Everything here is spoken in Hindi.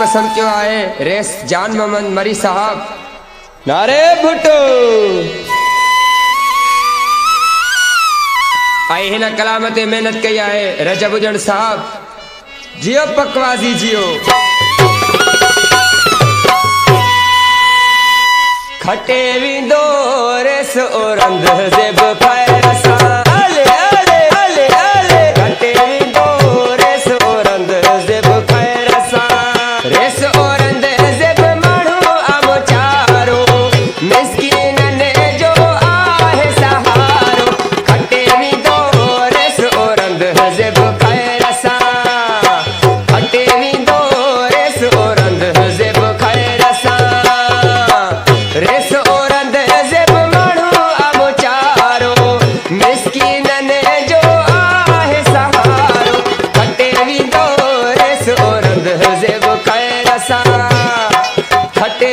पसंद क्यों आए रेस जान मोहम्मद मरी साहब नारे भुट्टो आए हिन कलाम ते मेहनत कई है रजब उजण साहब जियो पकवाजी जियो खटे विंदो रेस और अंध जेब खैर सा अले अले अले अले खटे विंदो रेस और अंध जेब खैर सा रेस और अंध जेब माण्हू अब चारो मिस्किन ने जो आहे सहारो खटे विंदो रेस और अंध जेब खैर सा खटे विंदो रेस और अंध जेब खैर सा रेस और अंध जेब माण्हू अब चारो मिस्किन ने जो आहे सहारो खटे विंदो रेस और अंध जेब खैर सा खटे